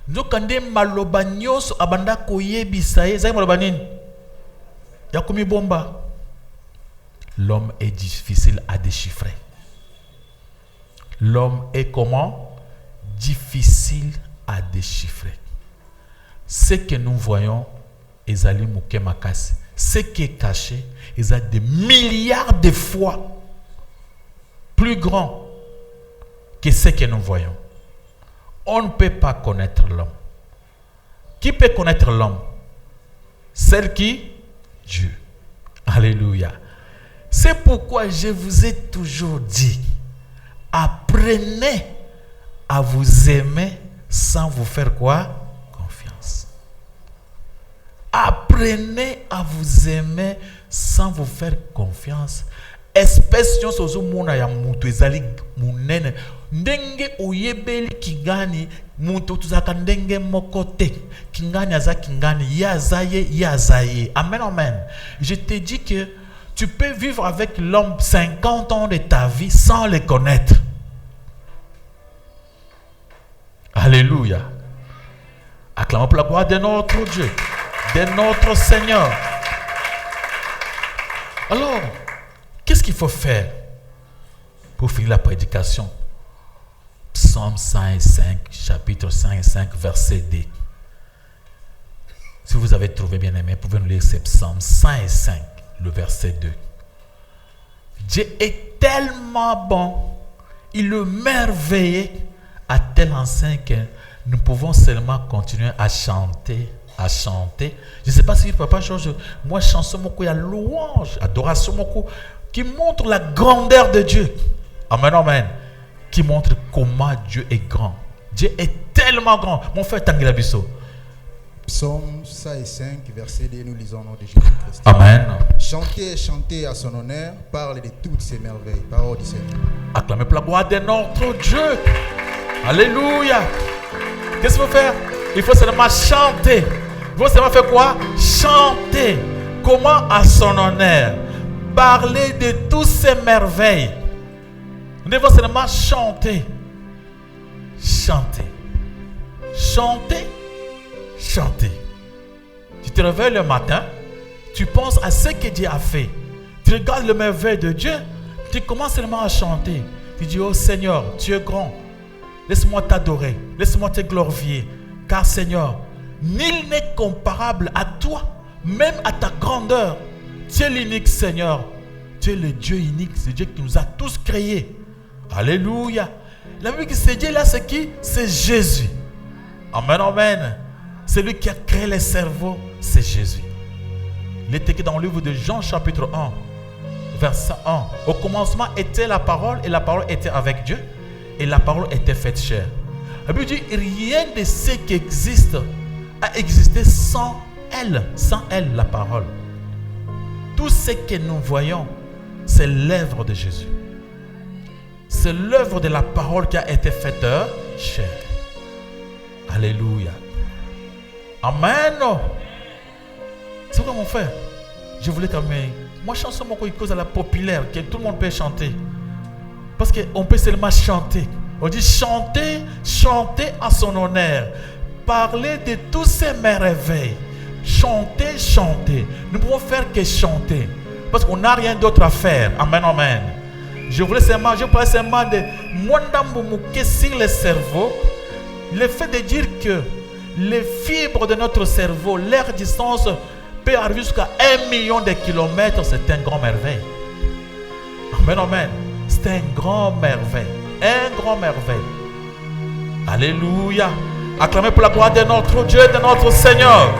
nzokande maloba nyonso abanda koyebisa ye zaki maloba nini ya komi bomba. L'homme est difficile à déchiffrer. L'homme est comment? Difficile à déchiffrer. Ce que nous voyons, ezali muke makasi. Ce qui est caché, il y a des milliards de fois plus grand que ce que nous voyons. On ne peut pas connaître l'homme. Qui peut connaître l'homme? Celle qui? Dieu. Alléluia. C'est pourquoi je vous ai toujours dit, apprenez à vous aimer sans vous faire quoi? Confiance. Apprenez à vous aimer sans vous faire confiance. Espèce sozo mona ya mutu ezali munene ndenge oyebeli kingani mutu tuzaka ndenge mokote kingani aza kingani yazaye. Amen, amen. Je te dis que tu peux vivre avec l'homme 50 ans de ta vie sans le connaître. Alléluia. Acclamons pour la gloire de notre Dieu, de notre Seigneur. Alors, qu'est-ce qu'il faut faire pour finir la prédication? Psaume 105, chapitre 105, verset 2. Si vous avez trouvé bien aimé, vous pouvez nous lire ce psaume 105, le verset 2. Dieu est tellement bon, il est merveilleux à tel enseigne que nous pouvons seulement continuer à chanter. Je ne sais pas si Papa Georges, moi chanson beaucoup, il y a louange, adoration beaucoup, qui montre la grandeur de Dieu. Amen, amen. Qui montre comment Dieu est grand. Dieu est tellement grand. Mon frère Tanguila Bisso. Psaume 105, verset 2, nous lisons au nom de Jésus-Christ. Amen. Chantez, chantez à son honneur, parlez de toutes ses merveilles. Parole du Seigneur. Acclamez pour la gloire de notre Dieu. Alléluia. Qu'est-ce qu'il faut faire? Il faut seulement chanter. Il faut seulement faire quoi? Chanter. Comment? À son honneur. Parler de toutes ces merveilles. Nous devons seulement chanter. Chanter. Chanter. Chanter. Tu te réveilles le matin, tu penses à ce que Dieu a fait. Tu regardes le merveille de Dieu, tu commences seulement à chanter. Tu dis, oh Seigneur, tu es grand. Laisse-moi t'adorer, laisse-moi te glorifier. Car Seigneur, nul n'est comparable à toi, même à ta grandeur. Tu es l'unique Seigneur. Tu es le Dieu unique, c'est Dieu qui nous a tous créés. Alléluia. La Bible dit que c'est Dieu là, c'est qui? C'est Jésus. Amen, amen. C'est lui qui a créé les cerveaux, c'est Jésus. Il est écrit dans le livre de Jean chapitre 1, verset 1. Au commencement était la parole et la parole était avec Dieu et la parole était faite chair. La Bible dit rien de ce qui existe a existé sans elle la parole. Tout ce que nous voyons, c'est l'œuvre de Jésus. C'est l'œuvre de la parole qui a été faite chair. Alléluia. Amen. C'est quoi mon frère? Je voulais quand même. Moi, chanson, mon cause à la populaire, que tout le monde peut chanter. Parce qu'on peut seulement chanter. On dit chanter, chanter à son honneur. Parler de tous ces merveilles. Chanter, chanter. Nous pouvons faire que chanter. Parce qu'on n'a rien d'autre à faire. Amen, amen. Je parlais seulement de Mwandambumuke sur le cerveau. Le fait de dire que les fibres de notre cerveau, leur distance peut arriver jusqu'à 1 million de kilomètres, c'est un grand merveille. Amen, amen. C'est un grand merveille. Un grand merveille. Alléluia. Acclamez pour la gloire de notre Dieu et de notre Seigneur.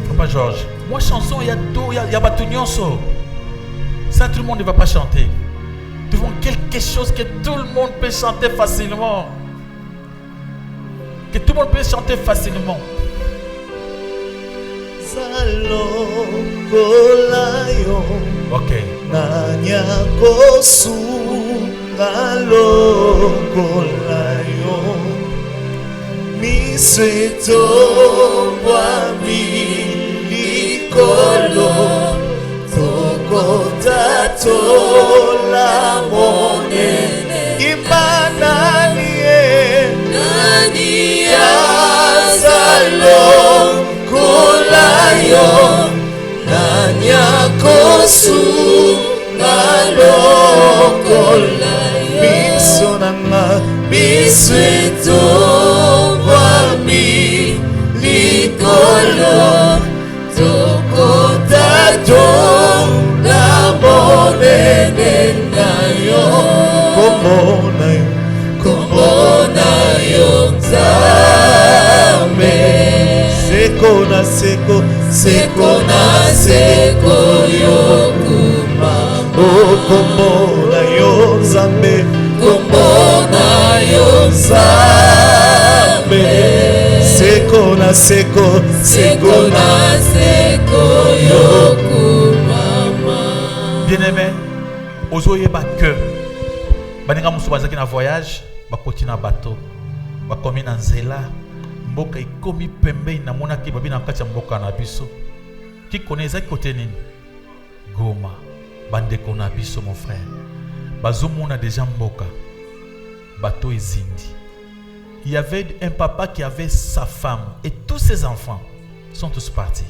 Papa Georges, moi chanson, il y a tout, il y a Batunyonso. Ça tout le monde ne va pas chanter. devant quelque chose que tout le monde peut chanter facilement. Que tout le monde peut chanter facilement. Ok. Seko yokuma kombo na yo Nzambe kombo na yo Nzambe seko na seko yokuma. Bien-aimé, ozoyeba que baninga musu bazaki na voyage bakoti na bateau bakomi na nzela mboka ikomi pembeni na monaki babi na kati ya mboka na biso qui connaît côté nini Goma bandeko na biso mon frère bazomona déjà mboka bateau ezindi. Il y avait un papa qui avait sa femme et tous ses enfants sont tous partis.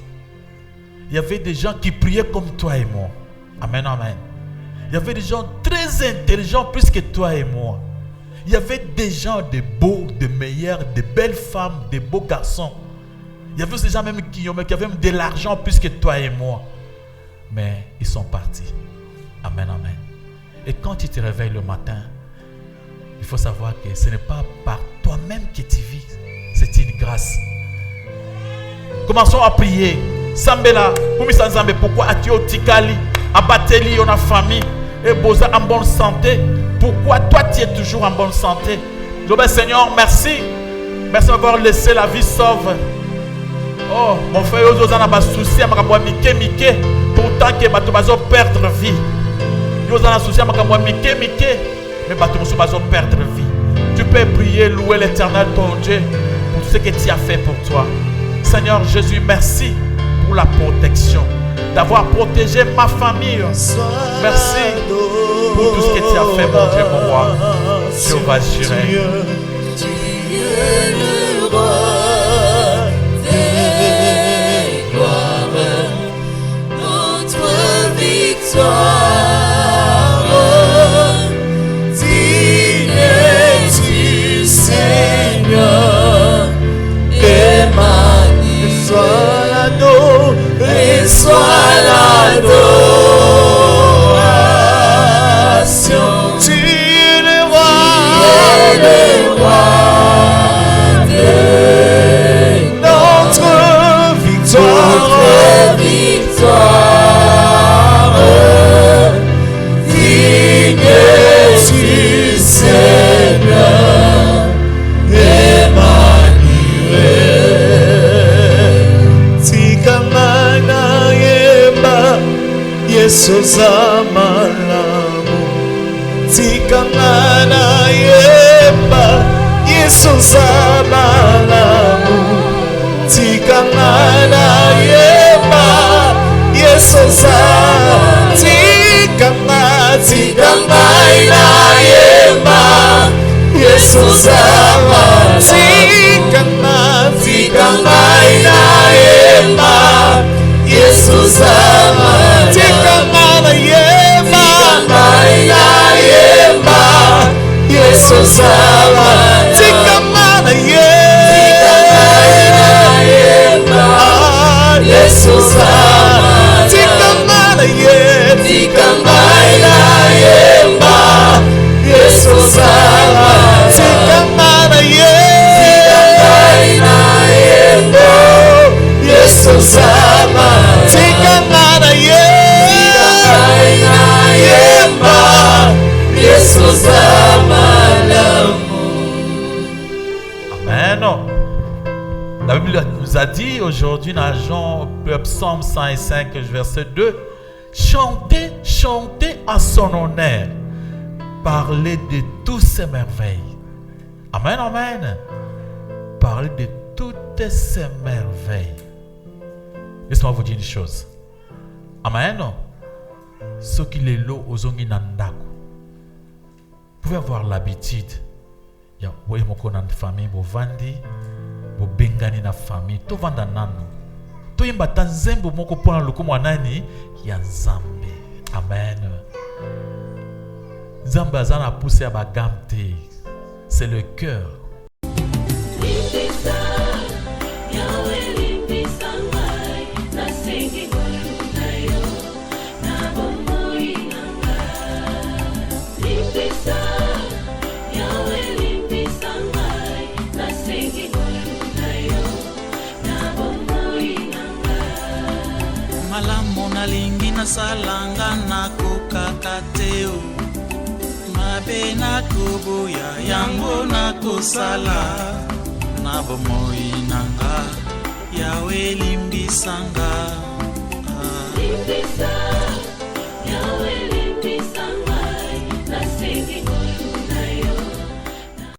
Il y avait des gens qui priaient comme toi et moi. Amen, amen. Il y avait des gens très intelligents plus que toi et moi. Il y avait des gens de beaux, de meilleurs, de belles femmes, de beaux garçons. Il y avait ces gens même qui avaient même de l'argent plus que toi et moi. Mais ils sont partis. Amen, amen. Et quand tu te réveilles le matin, il faut savoir que ce n'est pas par toi-même que tu vis. C'est une grâce. Commençons à prier. Sambela, pourquoi as-tu au Tikali, à Bateli, on a famille, et Boza en bonne santé? Pourquoi toi tu es toujours en bonne santé? Je dis Seigneur, merci. Merci d'avoir laissé la vie sauve. Oh, mon frère, il y a des soucis, pourtant que tu vas perdre vie. Il y a des soucis, mais tu vas perdre vie. Tu peux prier, louer l'Éternel, ton Dieu, pour ce que tu as fait pour toi. Seigneur Jésus, merci pour la protection, d'avoir protégé ma famille. Merci pour tout ce que tu as fait, mon Dieu, mon roi. Jéhovah Jireh. Tu es le roi des gloires, notre victoire. Digne es-tu, Seigneur, et magnifique. Reçois l'adoration. Tu es le roi de notre victoire. Digne es-tu, Seigneur, Emmanuel. Tikamana yemba Yesu zamalamu. Tikamana yemba Yesu zamalamu. Tikamana yemba Yesu zamalamu. Tikamana yemba Yesu zamalamu. Tikamana yemba Yesu zamalamu. Tikamana yemba Yesu zamalamu. Tikamana yemba Yesu zamalamu. Tikamana yemba Yesu zamalamu. Tikamana yemba Yesu zamalamu. Tikamana yemba a dit aujourd'hui dans Psaume 105, verset 2, chantez, chantez à son honneur, parlez de toutes ses merveilles. Amen, amen. Parlez de toutes ces merveilles. Laissez-moi vous dire une chose. Amen. Ce qui est l'eau aux ongis nandako. Vous pouvez avoir l'habitude. Il y a une famille, vous vendez, vous bengani na famille, tout vanda nano. Tout y mbata zembo moko pona lukumu anani ya Nzambe. Amen. Nzambe azana poussé à bagamte. C'est le cœur. Malamu nalingi na salanga na kukakateo mabe na kubuya yango na kusala na bomoi nanga yawe limbisanga.